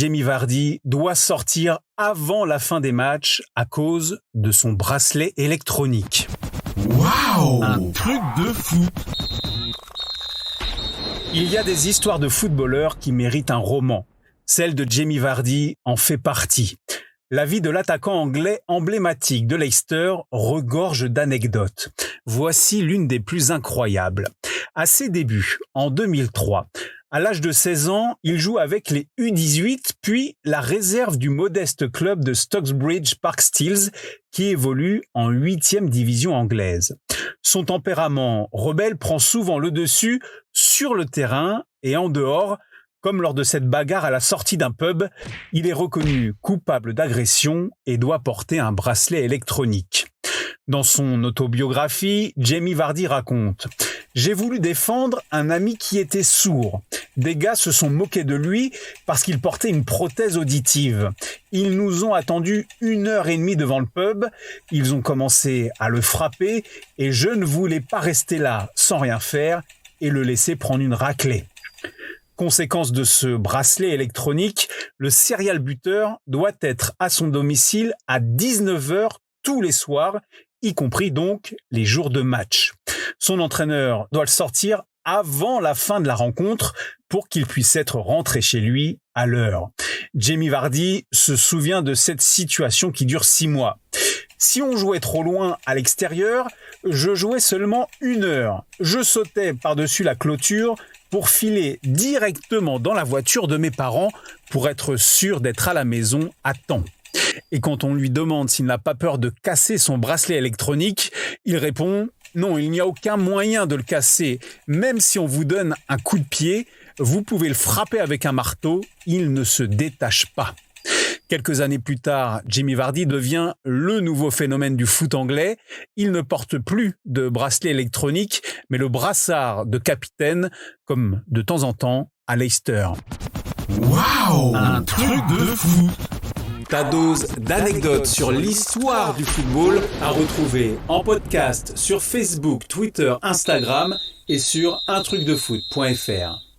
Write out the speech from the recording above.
Jamie Vardy doit sortir avant la fin des matchs à cause de son bracelet électronique. Waouh! Un truc de fou! Il y a des histoires de footballeurs qui méritent un roman. Celle de Jamie Vardy en fait partie. La vie de l'attaquant anglais emblématique de Leicester regorge d'anecdotes. Voici l'une des plus incroyables. À ses débuts, en 2003, à l'âge de 16 ans, il joue avec les U18, puis la réserve du modeste club de Stocksbridge Park Steels, qui évolue en 8e division anglaise. Son tempérament rebelle prend souvent le dessus sur le terrain et en dehors. Comme lors de cette bagarre à la sortie d'un pub, il est reconnu coupable d'agression et doit porter un bracelet électronique. Dans son autobiographie, Jamie Vardy raconte « J'ai voulu défendre un ami qui était sourd. Des gars se sont moqués de lui parce qu'il portait une prothèse auditive. Ils nous ont attendu 1h30 devant le pub. Ils ont commencé à le frapper et je ne voulais pas rester là sans rien faire et le laisser prendre une raclée. » Conséquence de ce bracelet électronique, le serial buteur doit être à son domicile à 19h tous les soirs, y compris donc les jours de match. Son entraîneur doit le sortir avant la fin de la rencontre pour qu'il puisse être rentré chez lui à l'heure. Jamie Vardy se souvient de cette situation qui dure 6 mois. Si on jouait trop loin à l'extérieur, je jouais seulement 1 heure. Je sautais par-dessus la clôture pour filer directement dans la voiture de mes parents pour être sûr d'être à la maison à temps. Et quand on lui demande s'il n'a pas peur de casser son bracelet électronique, il répond « Non, il n'y a aucun moyen de le casser. Même si on vous donne un coup de pied, vous pouvez le frapper avec un marteau, il ne se détache pas. » Quelques années plus tard, Jamie Vardy devient le nouveau phénomène du foot anglais. Il ne porte plus de bracelet électronique, mais le brassard de capitaine, comme de temps en temps à Leicester. Waouh! Un truc de fou! Ta dose d'anecdotes sur l'histoire du football à retrouver en podcast sur Facebook, Twitter, Instagram et sur untrucdefoot.fr.